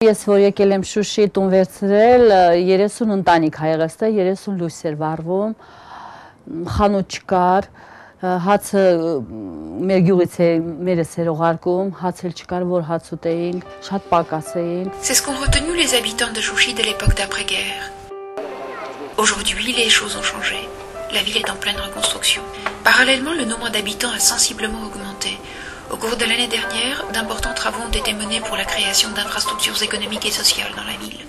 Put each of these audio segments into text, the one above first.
Ես որ եկել եմ Շուշի տուն վերցրել 30 ընտանիք հայեղեստը 30 լույս էր վառվում խանութ չկար հացը մեր գյուղից մերս էր ուղարկում հաց էլ չկար որ հաց ուտեինք շատ պակաս էինք. C'est ce qu'ont retenu les habitants de Chouchi de l'époque d'après-guerre. Aujourd'hui, les choses ont changé. La ville est en pleine reconstruction. Parallèlement, le nombre d'habitants a sensiblement augmenté. Au cours de l'année dernière, d'importants travaux ont été menés pour la création d'infrastructures économiques et sociales dans la ville.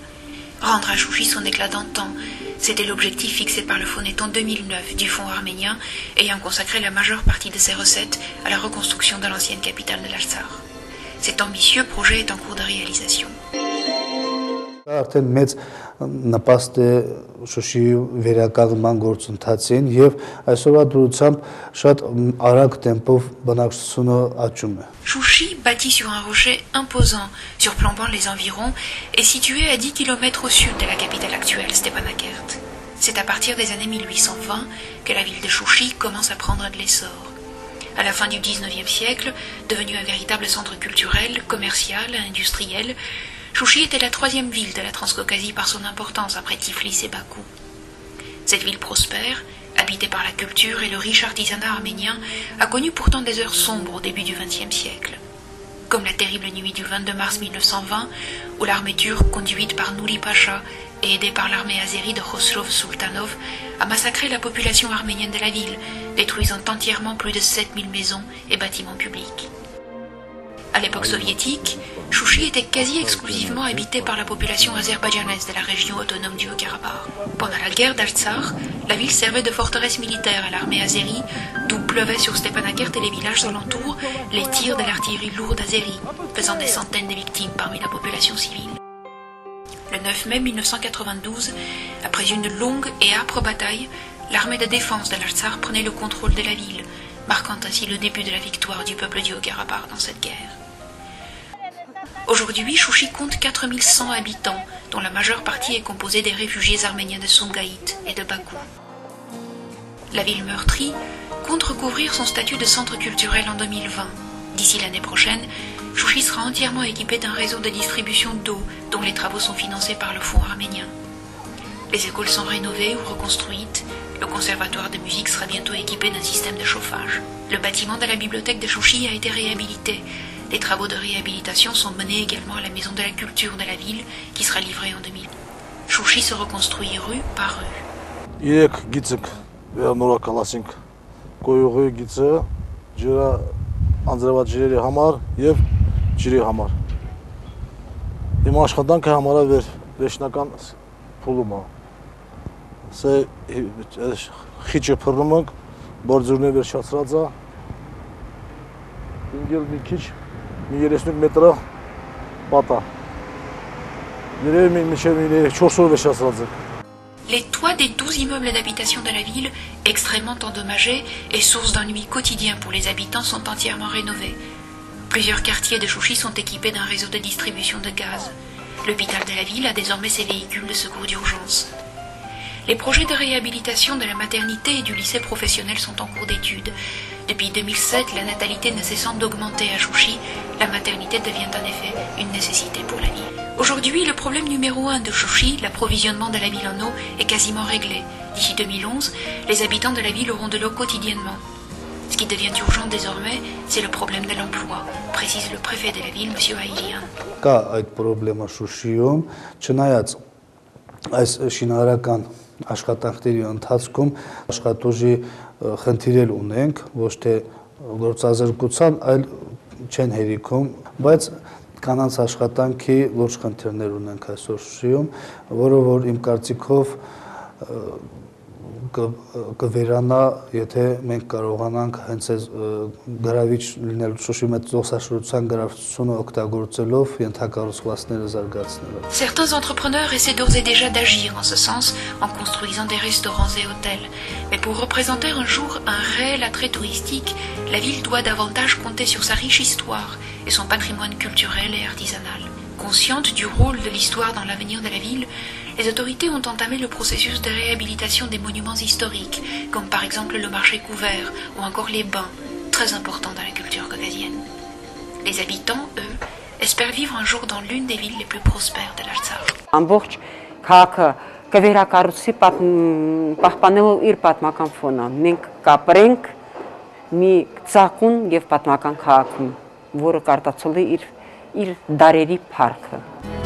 Rendre à Chouchi son éclat d'antan, c'était l'objectif fixé par le Phonéton 2009 du Fonds arménien, ayant consacré la majeure partie de ses recettes à la reconstruction de l'ancienne capitale de l'Artsakh. Cet ambitieux projet est en cours de réalisation. Արդեն մեծ նպաստ է Շուշիի վերականգնման գործընթացին եւ այսօրվա դրությամբ շատ արագ տեմպով բնակչությունը աճում է. Chouchi, bâti sur un rocher imposant, surplombant les environs, est situé à 10 km au sud de la capitale actuelle, Stepanakert. C'est à partir des années 1820 que la ville de Chouchi commence à prendre de l'essor. À la fin du 19e siècle, devenu un véritable centre culturel, commercial, industriel, Chouchi était la troisième ville de la Transcaucasie par son importance après Tiflis et Bakou. Cette ville prospère, habitée par la culture et le riche artisanat arménien, a connu pourtant des heures sombres au début du XXe siècle. Comme la terrible nuit du 22 mars 1920, où l'armée turque, conduite par Nouri Pacha et aidée par l'armée azérie de Khosrov Sultanov, a massacré la population arménienne de la ville, détruisant entièrement plus de 7000 maisons et bâtiments publics. À l'époque soviétique, Chouchi était quasi exclusivement habité par la population azerbaïdjanaise de la région autonome du Haut-Karabakh. Pendant la guerre d'Artsakh, la ville servait de forteresse militaire à l'armée azérie, d'où pleuvaient sur Stepanakert et les villages alentours les tirs de l'artillerie lourde azérie, faisant des centaines de victimes parmi la population civile. Le 9 mai 1992, après une longue et âpre bataille, l'armée de défense de l'Artsakh prenait le contrôle de la ville, marquant ainsi le début de la victoire du peuple du Haut-Karabakh dans cette guerre. Aujourd'hui, Chouchi compte 4100 habitants, dont la majeure partie est composée des réfugiés arméniens de Sumgait et de Bakou. La ville meurtrie compte recouvrir son statut de centre culturel en 2020. D'ici l'année prochaine, Chouchi sera entièrement équipé d'un réseau de distribution d'eau dont les travaux sont financés par le Fonds arménien. Les écoles sont rénovées ou reconstruites. Le conservatoire de musique sera bientôt équipé d'un système de chauffage. Le bâtiment de la bibliothèque de Chouchi a été réhabilité. Des travaux de réhabilitation sont menés également à la maison de la culture de la ville qui sera livrée en 2000. Chouchi se reconstruit rue par rue. Les toits des 12 immeubles d'habitation de la ville, extrêmement endommagés et source d'ennui quotidien pour les habitants, sont entièrement rénovés. Plusieurs quartiers de Chouchi sont équipés d'un réseau de distribution de gaz. L'hôpital de la ville a désormais ses véhicules de secours d'urgence. Les projets de réhabilitation de la maternité et du lycée professionnel sont en cours d'étude. Depuis 2007, la natalité ne cessant d'augmenter à Chouchi, la maternité devient en effet une nécessité pour la ville. Aujourd'hui, le problème numéro 1 de Chouchi, l'approvisionnement de la ville en eau, est quasiment réglé. D'ici 2011, les habitants de la ville auront de l'eau quotidiennement. Ce qui devient urgent désormais, c'est le problème de l'emploi, précise le préfet de la ville, M. Aïlian. Կա այդ խնդրեմը Շուշիում, չնայած այս շինարարական աշխատանքների ընթացքում աշխատուժի խնդիրել ունենք, ոչ թե գործազրկության, այլ չեն հերիքում, բայց կանանց աշխատանքի լուրջ խնդիրներ ունենք այսօր Շուշիում, որը որ իմ կարծիքով կվերանա, եթե մենք կարողանանք հենց այս գրավիչ լինել Շուշի մեծ զբոսաշրջության գրավչությունը օգտագործելով ենթակառուցվածքները զարգացնելով. Certains entrepreneurs essaient d'ores et déjà d'agir en ce sens en construisant des restaurants et hôtels. Mais pour représenter un jour un réel attrait touristique, la ville doit davantage compter sur sa riche histoire et son patrimoine culturel et artisanal. Consciente du rôle de l'histoire dans l'avenir de la ville, les autorités ont entamé le processus de réhabilitation des monuments historiques, comme par exemple le marché couvert ou encore les bains, très importants dans la culture caucasienne. Les habitants, eux, espère vivre un jour dans l'une des villes les plus prospères de l'Artsakh. Ամբողջ քաղաքը կվերակառուցի պահպանելու իր պատմական ֆոնը։ Մենք կապրենք մի ծաղկուն եւ պատմական քաղաքում, որը կարտացոլի իր դարերի փառքը։